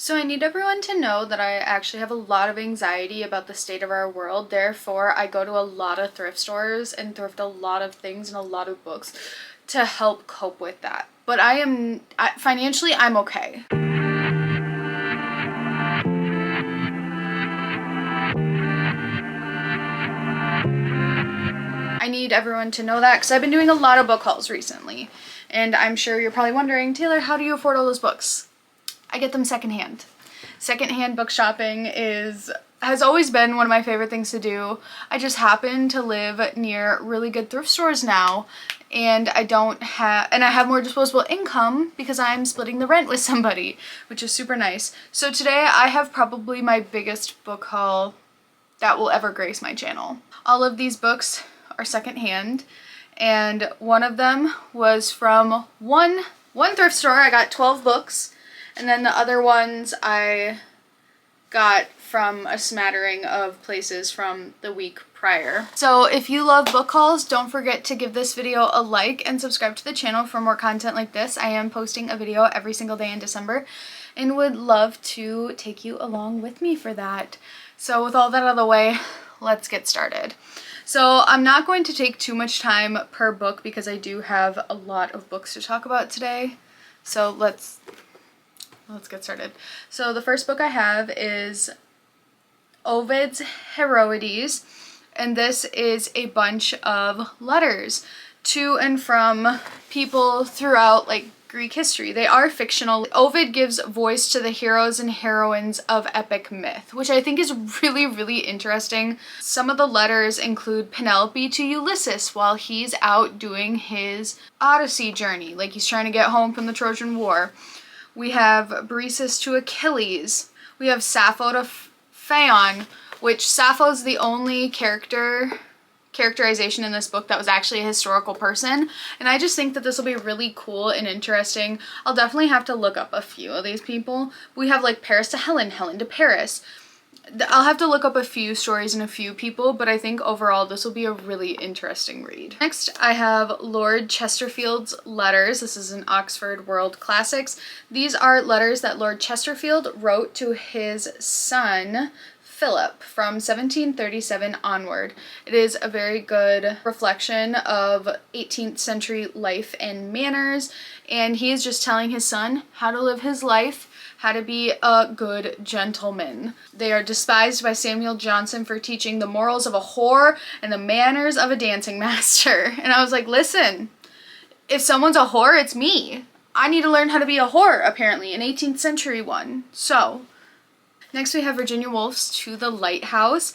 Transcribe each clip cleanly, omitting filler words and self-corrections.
So I need everyone to know that I actually have a lot of anxiety about the state of our world. Therefore, I go to a lot of thrift stores and thrift a lot of things and a lot of books to help cope with that. But financially, I'm okay. I need everyone to know that because I've been doing a lot of book hauls recently. And I'm sure you're probably wondering, Taylor, how do you afford all those books? I get them secondhand. Secondhand book shopping has always been one of my favorite things to do. I just happen to live near really good thrift stores now, and I have more disposable income because I'm splitting the rent with somebody, which is super nice. So today I have probably my biggest book haul that will ever grace my channel. All of these books are secondhand, and one of them was from one thrift store. I got 12 books. And then the other ones I got from a smattering of places from the week prior. So if you love book hauls, don't forget to give this video a like and subscribe to the channel for more content like this. I am posting a video every single day in December and would love to take you along with me for that. So with all that out of the way, let's get started. So I'm not going to take too much time per book because I do have a lot of books to talk about today. So let's get started. So the first book I have is Ovid's Heroides, and this is a bunch of letters to and from people throughout Greek history. They are fictional. Ovid gives voice to the heroes and heroines of epic myth, which I think is really, really interesting. Some of the letters include Penelope to Ulysses while he's out doing his Odyssey journey, like he's trying to get home from the Trojan War. We have Briseis to Achilles. We have Sappho to Phaon, which Sappho's the only characterization in this book that was actually a historical person. And I just think that this will be really cool and interesting. I'll definitely have to look up a few of these people. We have Paris to Helen, Helen to Paris. I'll have to look up a few stories and a few people, but I think overall this will be a really interesting read. Next, I have Lord Chesterfield's letters. This is an Oxford World Classics. These are letters that Lord Chesterfield wrote to his son, Philip, from 1737 onward. It is a very good reflection of 18th century life and manners, and he is just telling his son how to live his life, how to be a good gentleman. They are despised by Samuel Johnson for teaching the morals of a whore and the manners of a dancing master. And I was like, listen, if someone's a whore, it's me. I need to learn how to be a whore, apparently, an 18th century one. So, next we have Virginia Woolf's To the Lighthouse.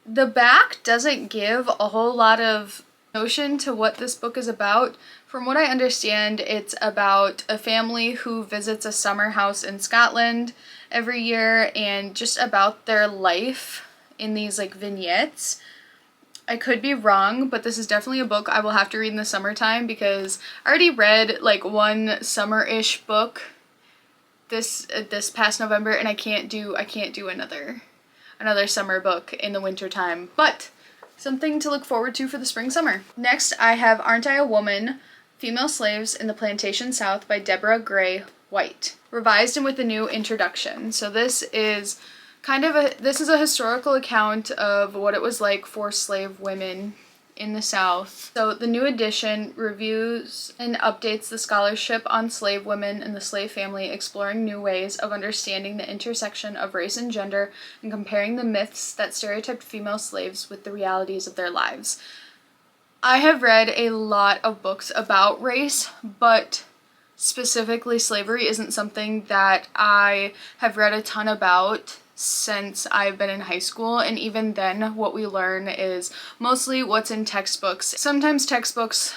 The back doesn't give a whole lot of notion to what this book is about. From what I understand, it's about a family who visits a summer house in Scotland every year and just about their life in these vignettes. I could be wrong, but this is definitely a book I will have to read in the summertime because I already read one summer-ish book this past November, and I can't do another summer book in the wintertime, but something to look forward to for the spring summer. Next, I have Aren't I a Woman? Female Slaves in the Plantation South by Deborah Gray White, revised and with a new introduction. So this is a historical account of what it was like for slave women in the South. So the new edition reviews and updates the scholarship on slave women and the slave family, exploring new ways of understanding the intersection of race and gender and comparing the myths that stereotyped female slaves with the realities of their lives. I have read a lot of books about race, but specifically slavery isn't something that I have read a ton about since I've been in high school, and even then what we learn is mostly what's in textbooks. Sometimes textbooks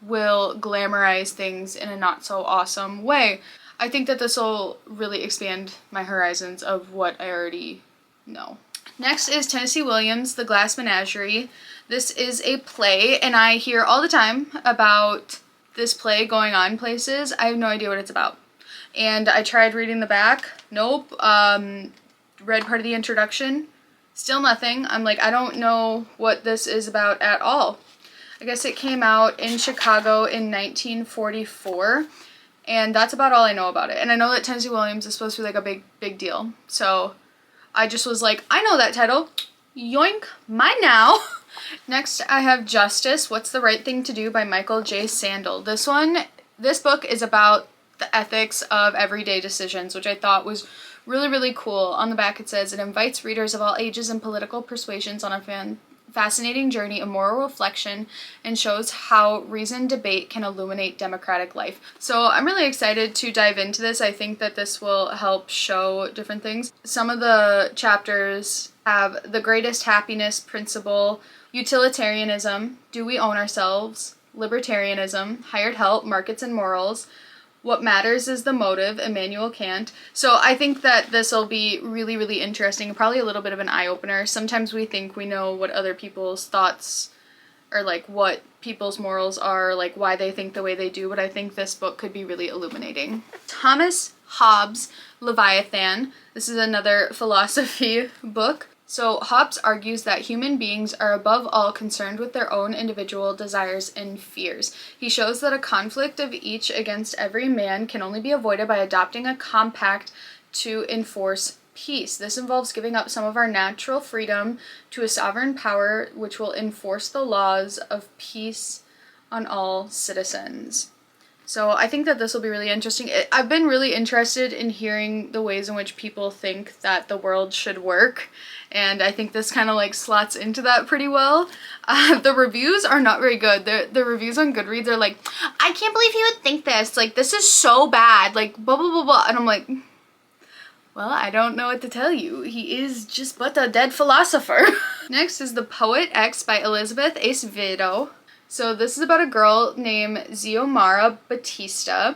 will glamorize things in a not so awesome way. I think that this will really expand my horizons of what I already know. Next is Tennessee Williams' The Glass Menagerie. This is a play, and I hear all the time about this play going on places. I have no idea what it's about. And I tried reading the back. Nope. Read part of the introduction. Still nothing. I'm like, I don't know what this is about at all. I guess it came out in Chicago in 1944. And that's about all I know about it. And I know that Tennessee Williams is supposed to be like a big deal. So I just was like, I know that title. Yoink, mine now. Next, I have Justice, What's the Right Thing to Do by Michael J. Sandel. This book is about the ethics of everyday decisions, which I thought was really cool. On the back it says, it invites readers of all ages and political persuasions on a fascinating journey of moral reflection and shows how reasoned debate can illuminate democratic life. So I'm really excited to dive into this. I think that this will help show different things. Some of the chapters have the greatest happiness principle, utilitarianism, do we own ourselves, libertarianism, hired help, markets and morals, what matters is the motive, Immanuel Kant. So I think that this will be really interesting, probably a little bit of an eye-opener. Sometimes we think we know what other people's thoughts or like what people's morals are, like why they think the way they do, but I think this book could be really illuminating. Thomas Hobbes' Leviathan. This is another philosophy book. So Hobbes argues that human beings are above all concerned with their own individual desires and fears. He shows that a conflict of each against every man can only be avoided by adopting a compact to enforce peace. This involves giving up some of our natural freedom to a sovereign power which will enforce the laws of peace on all citizens. So I think that this will be really interesting. I've been really interested in hearing the ways in which people think that the world should work, and I think this kind of like slots into that pretty well. The reviews are not very good. The reviews on Goodreads are like, I can't believe he would think this. Like, this is so bad. Like, blah, blah, blah, blah. And I'm like, well, I don't know what to tell you. He is just but a dead philosopher. Next is The Poet X by Elizabeth Acevedo. So this is about a girl named Xiomara Batista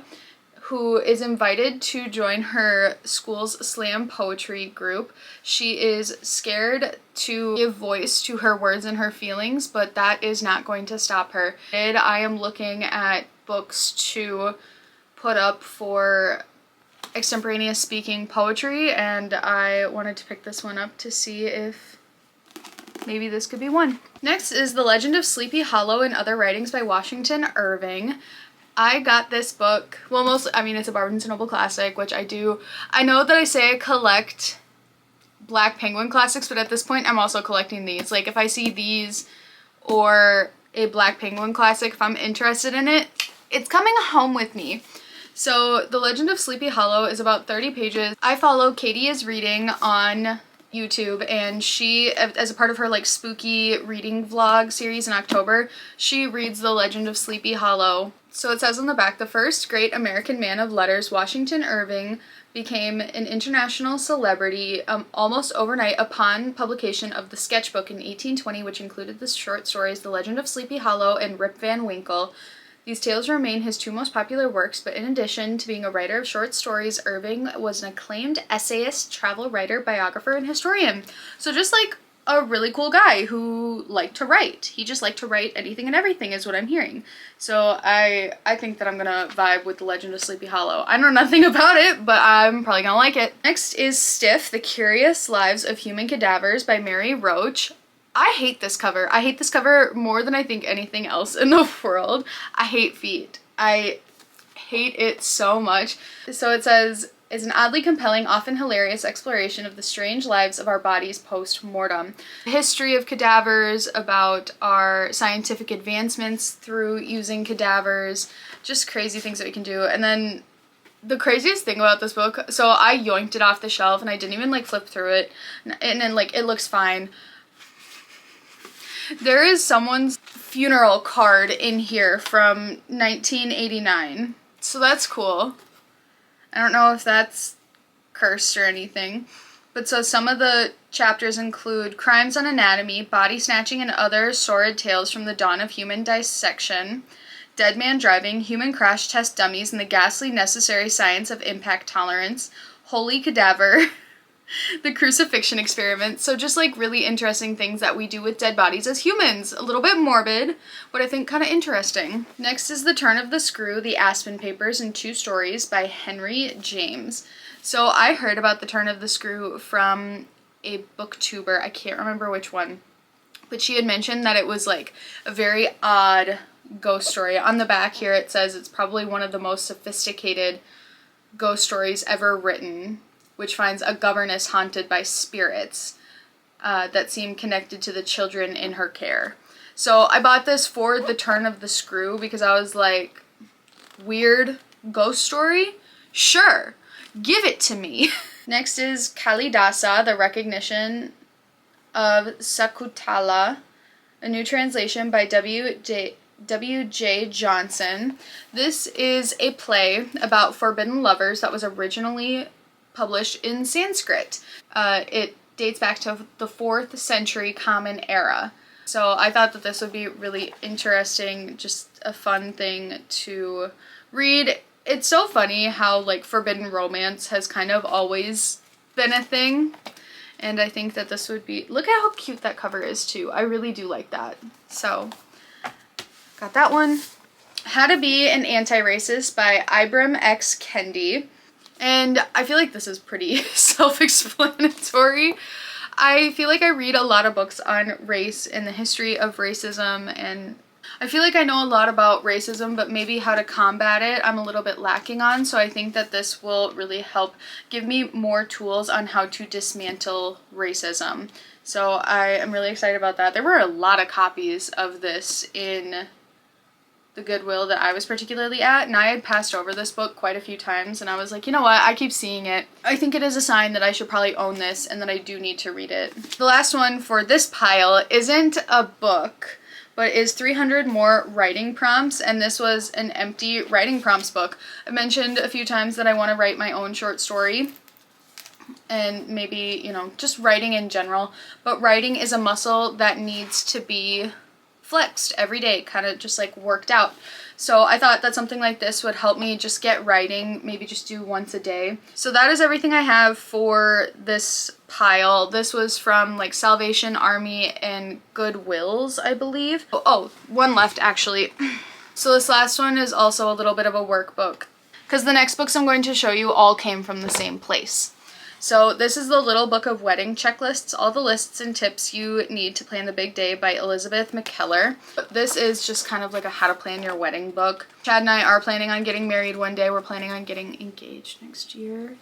who is invited to join her school's slam poetry group. She is scared to give voice to her words and her feelings, but that is not going to stop her. I am looking at books to put up for extemporaneous speaking poetry, and I wanted to pick this one up to see if maybe this could be one. Next is The Legend of Sleepy Hollow and Other Writings by Washington Irving. I got this book, well, it's a Barnes & Noble classic, which I do. I know that I say I collect Black Penguin classics, but at this point I'm also collecting these. Like, if I see these or a Black Penguin classic, if I'm interested in it, it's coming home with me. So The Legend of Sleepy Hollow is about 30 pages. I follow Katie is Reading on YouTube, and she, as a part of her like spooky reading vlog series in October, she reads The Legend of Sleepy Hollow. So it says on the back, the first great American man of letters, Washington Irving, became an international celebrity almost overnight upon publication of the sketchbook in 1820, which included the short stories The Legend of Sleepy Hollow and Rip Van Winkle. These tales remain his two most popular works, but in addition to being a writer of short stories, Irving was an acclaimed essayist, travel writer, biographer, and historian. So just like a really cool guy who liked to write. He just liked to write anything and everything is what I'm hearing. So I think that I'm gonna vibe with The Legend of Sleepy Hollow. I know nothing about it, but I'm probably gonna like it. Next is Stiff, The Curious Lives of Human Cadavers by Mary Roach. I hate this cover. I hate this cover more than I think anything else in the world. I hate feet. I hate it so much. So it says, is an oddly compelling, often hilarious exploration of the strange lives of our bodies post-mortem. The history of cadavers, about our scientific advancements through using cadavers, just crazy things that we can do. And then the craziest thing about this book, so I yoinked it off the shelf and I didn't even like flip through it, and then like it looks fine. There is someone's funeral card in here from 1989. So that's cool. I don't know if that's cursed or anything. But so some of the chapters include crimes on anatomy, body snatching, and other sordid tales from the dawn of human dissection, dead man driving, human crash test dummies, and the ghastly necessary science of impact tolerance, holy cadaver, the crucifixion experiment. So just like really interesting things that we do with dead bodies as humans. A little bit morbid, but I think kind of interesting. Next is The Turn of the Screw, The Aspen Papers, and Two Stories by Henry James. So I heard about The Turn of the Screw from a booktuber. I can't remember which one, but she had mentioned that it was like a very odd ghost story. On the back here it says it's probably one of the most sophisticated ghost stories ever written, which finds a governess haunted by spirits that seem connected to the children in her care. So I bought this for The Turn of the Screw because I was like, weird ghost story? Sure, give it to me. Next is Kalidasa, The Recognition of Sakutala, a new translation by W.J. Johnson. This is a play about forbidden lovers that was originally published in Sanskrit. It dates back to the 4th century Common Era. So I thought that this would be really interesting, just a fun thing to read. It's so funny how like forbidden romance has kind of always been a thing. And I think that this would be, look at how cute that cover is too. I really do like that. So got that one. How to Be an Anti-Racist by Ibram X. Kendi. And I feel like this is pretty self-explanatory. I feel like I read a lot of books on race and the history of racism, and I feel like I know a lot about racism, but maybe how to combat it I'm a little bit lacking on, so I think that this will really help give me more tools on how to dismantle racism. So I am really excited about that. There were a lot of copies of this in the Goodwill that I was particularly at, and I had passed over this book quite a few times, and I was like, you know what, I keep seeing it. I think it is a sign that I should probably own this and that I do need to read it. The last one for this pile isn't a book, but is 300 More Writing Prompts, and this was an empty writing prompts book. I mentioned a few times that I want to write my own short story, and maybe, you know, just writing in general, but writing is a muscle that needs to be flexed every day, kind of just like worked out. So I thought that something like this would help me just get writing, maybe just do once a day. So that is everything I have for this pile. This was from like Salvation Army and Goodwills, I believe. Oh, one left actually. So this last one is also a little bit of a workbook, because the next books I'm going to show you all came from the same place. So this is the Little Book of Wedding Checklists, all the lists and tips you need to plan the big day by Elizabeth McKellar. This is just kind of like a how to plan your wedding book. Chad and I are planning on getting married one day. We're planning on getting engaged next year.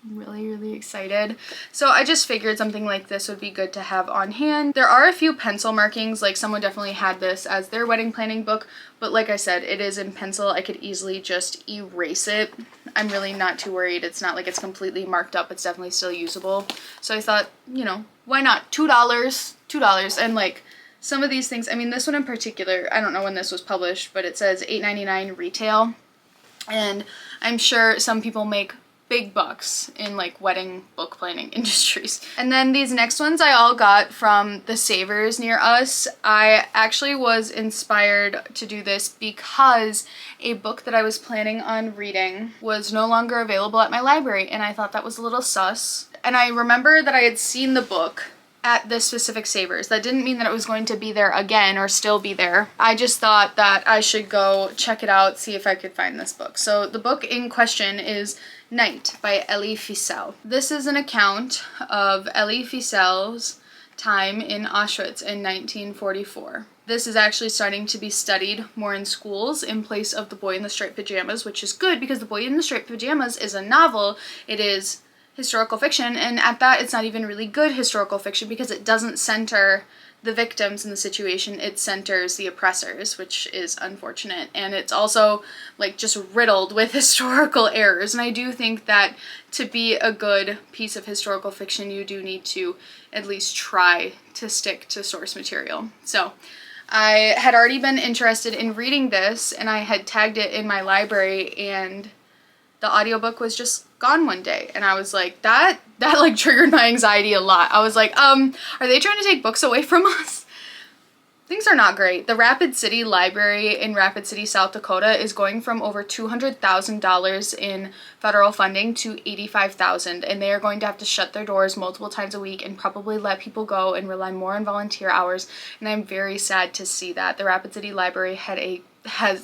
I'm really, really excited. So I just figured something like this would be good to have on hand. There are a few pencil markings, like someone definitely had this as their wedding planning book, but like I said, it is in pencil. I could easily just erase it. I'm really not too worried. It's not like it's completely marked up. It's definitely still usable. So I thought, you know, why not? $2. And like some of these things, I mean, this one in particular, I don't know when this was published, but it says $8.99 retail. And I'm sure some people make big bucks in like wedding book planning industries. And then these next ones I all got from the Savers near us. I actually was inspired to do this because a book that I was planning on reading was no longer available at my library, and I thought that was a little sus. And I remember that I had seen the book at this specific Savers. That didn't mean that it was going to be there again or still be there. I just thought that I should go check it out, see if I could find this book. So the book in question is Night by Elie Wiesel. This is an account of Elie Wiesel's time in Auschwitz in 1944. This is actually starting to be studied more in schools in place of The Boy in the Striped Pajamas, which is good because The Boy in the Striped Pajamas is a novel. It is historical fiction, and at that it's not even really good historical fiction because it doesn't center the victims in the situation, it centers the oppressors, which is unfortunate. And it's also like just riddled with historical errors, and I do think that to be a good piece of historical fiction you do need to at least try to stick to source material. So I had already been interested in reading this, and I had tagged it in my library, and the audiobook was just gone one day, and I was like, that like triggered my anxiety a lot. I was like, are they trying to take books away from us? Things are not great. The Rapid City Library in Rapid City, South Dakota is going from over $200,000 in federal funding to $85,000, and they are going to have to shut their doors multiple times a week and probably let people go and rely more on volunteer hours, and I'm very sad to see that. The Rapid City Library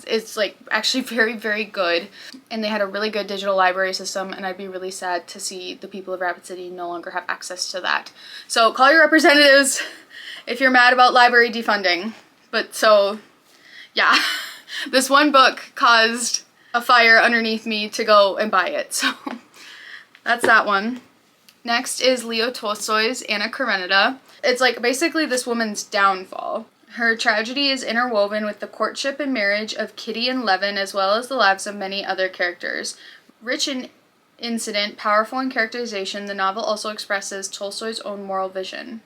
it's like actually very, very good, and they had a really good digital library system, and I'd be really sad to see the people of Rapid City no longer have access to that. So call your representatives if you're mad about library defunding. But so yeah, this one book caused a fire underneath me to go and buy it. So that's that one. Next is Leo Tolstoy's Anna Karenina. It's like basically this woman's downfall. Her tragedy is interwoven with the courtship and marriage of Kitty and Levin, as well as the lives of many other characters. Rich in incident, powerful in characterization, the novel also expresses Tolstoy's own moral vision.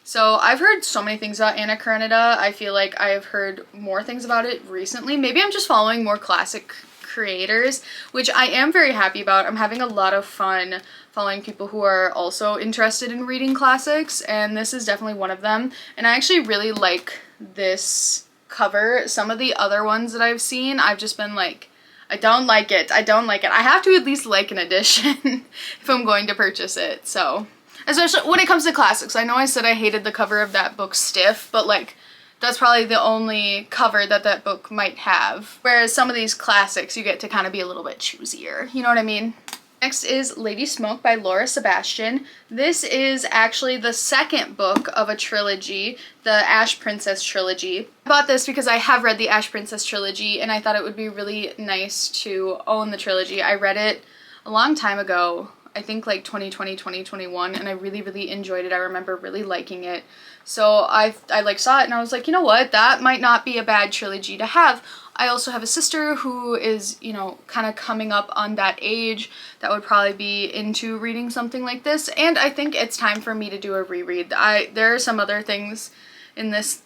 So I've heard so many things about Anna Karenina. I feel like I have heard more things about it recently. Maybe I'm just following more classic creators, which I am very happy about. I'm having a lot of fun following people who are also interested in reading classics, and this is definitely one of them. And I actually really like this cover. Some of the other ones that I've seen, I've just been like, I don't like it. I don't like it. I have to at least like an edition if I'm going to purchase it. So, especially when it comes to classics. I know I said I hated the cover of that book Stiff, but like, that's probably the only cover that that book might have. Whereas some of these classics, you get to kind of be a little bit choosier. You know what I mean? Next is Lady Smoke by Laura Sebastian. This is actually the second book of a trilogy, the Ash Princess trilogy. I bought this because I have read the Ash Princess trilogy, and I thought it would be really nice to own the trilogy. I read it a long time ago, I think like 2020, 2021, and I really, really enjoyed it. I remember really liking it. So I like saw it and I was like, you know what, that might not be a bad trilogy to have. I also have a sister who is, you know, kind of coming up on that age that would probably be into reading something like this, and I think it's time for me to do a reread. There are some other things in this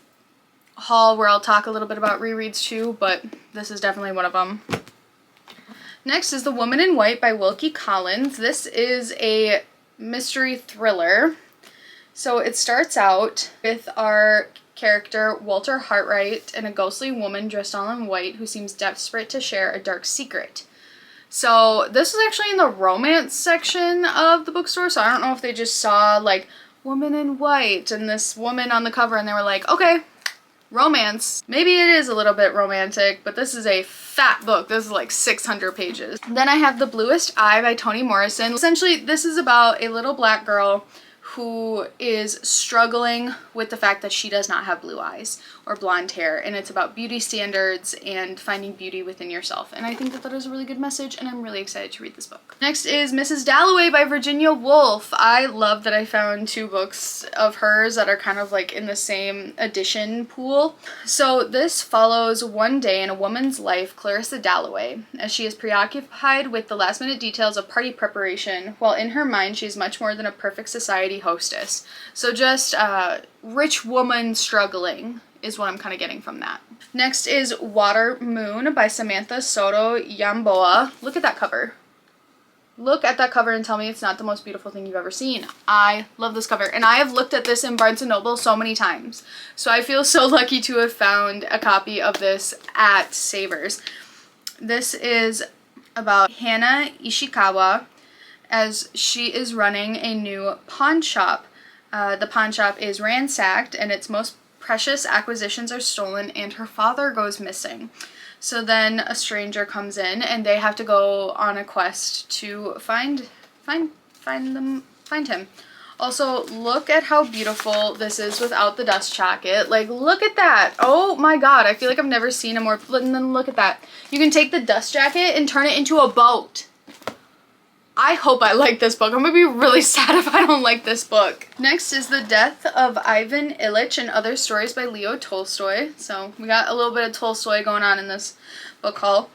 haul where I'll talk a little bit about rereads too, but this is definitely one of them. Next is The Woman in White by Wilkie Collins. This is a mystery thriller. So it starts out with our character Walter Hartwright and a ghostly woman dressed all in white who seems desperate to share a dark secret. So this is actually in the romance section of the bookstore, so I don't know if they just saw like Woman in White and this woman on the cover and they were like, okay, romance. Maybe it is a little bit romantic, but this is a fat book. This is like 600 pages. Then I have The Bluest Eye by Toni Morrison. Essentially, this is about a little black girl who is struggling with the fact that she does not have blue eyes or blonde hair, and it's about beauty standards and finding beauty within yourself. And I think that that is a really good message, and I'm really excited to read this book. Next is Mrs. Dalloway by Virginia Woolf. I love that I found two books of hers that are kind of like in the same edition pool. So this follows one day in a woman's life, Clarissa Dalloway, as she is preoccupied with the last minute details of party preparation, while in her mind she's much more than a perfect society hostess. So just rich woman struggling is what I'm kind of getting from that. Next is Water Moon by Samantha Soto Yamboa. Look at that cover. Look at that cover and tell me it's not the most beautiful thing you've ever seen. I love this cover, and I have looked at this in Barnes & Noble so many times. So I feel so lucky to have found a copy of this at Savers. This is about Hana Ishikawa as she is running a new pawn shop. The pawn shop is ransacked and its most precious acquisitions are stolen, and her father goes missing. So then a stranger comes in and they have to go on a quest to find him. Also, look at how beautiful this is without the dust jacket. Like, look at that. Oh my god, I feel like I've never seen a more, and then look at that. You can take the dust jacket and turn it into a boat. I hope I like this book. I'm gonna be really sad if I don't like this book. Next is The Death of Ivan Ilyich and Other Stories by Leo Tolstoy. So we got a little bit of Tolstoy going on in this book haul.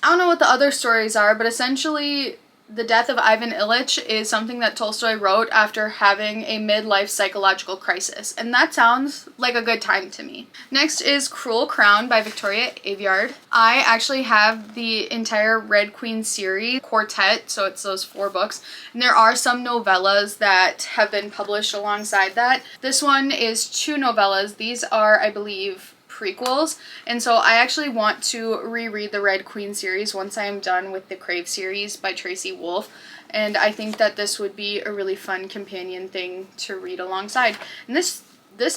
I don't know what the other stories are, but essentially The Death of Ivan Ilyich is something that Tolstoy wrote after having a midlife psychological crisis, and that sounds like a good time to me. Next is Cruel Crown by Victoria Aveyard. I actually have the entire Red Queen series quartet, so it's those 4 books, and there are some novellas that have been published alongside that. This one is 2 novellas. These are, I believe, prequels, and so I actually want to reread the Red Queen series once I am done with the Crave series by Tracy Wolff, and I think that this would be a really fun companion thing to read alongside. And this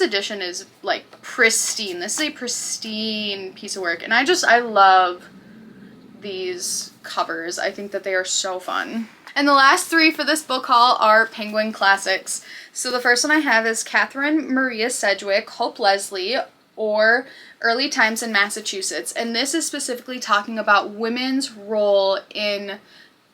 edition is like pristine. This is a pristine piece of work, and I love these covers. I think that they are so fun. And the last 3 for this book haul are Penguin Classics. So the first one I have is Catherine Maria Sedgwick, Hope Leslie, or Early Times in Massachusetts, and this is specifically talking about women's role in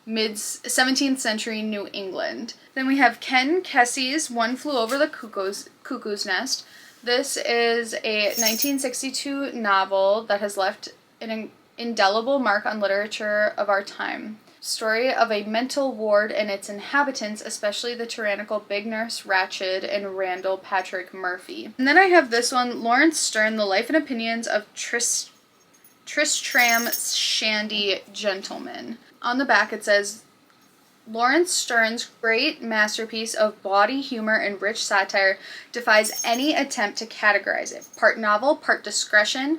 mid-17th century New England. Then we have Ken Kesey's One Flew Over the Cuckoo's Nest. This is a 1962 novel that has left an indelible mark on literature of our time. Story of a mental ward and its inhabitants, especially the tyrannical Big Nurse Ratched and Randall Patrick Murphy. And then I have this one, Lawrence Stern, The Life and Opinions of Tristram Shandy Gentleman. On the back it says, Lawrence Stern's great masterpiece of bawdy humor and rich satire defies any attempt to categorize it. Part novel, part discretion,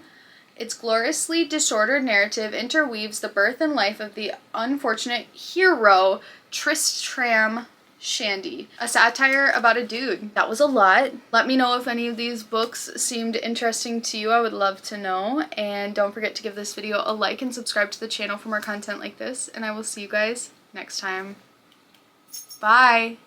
its gloriously disordered narrative interweaves the birth and life of the unfortunate hero Tristram Shandy, a satire about a dude. That was a lot. Let me know if any of these books seemed interesting to you. I would love to know. And don't forget to give this video a like and subscribe to the channel for more content like this. And I will see you guys next time. Bye!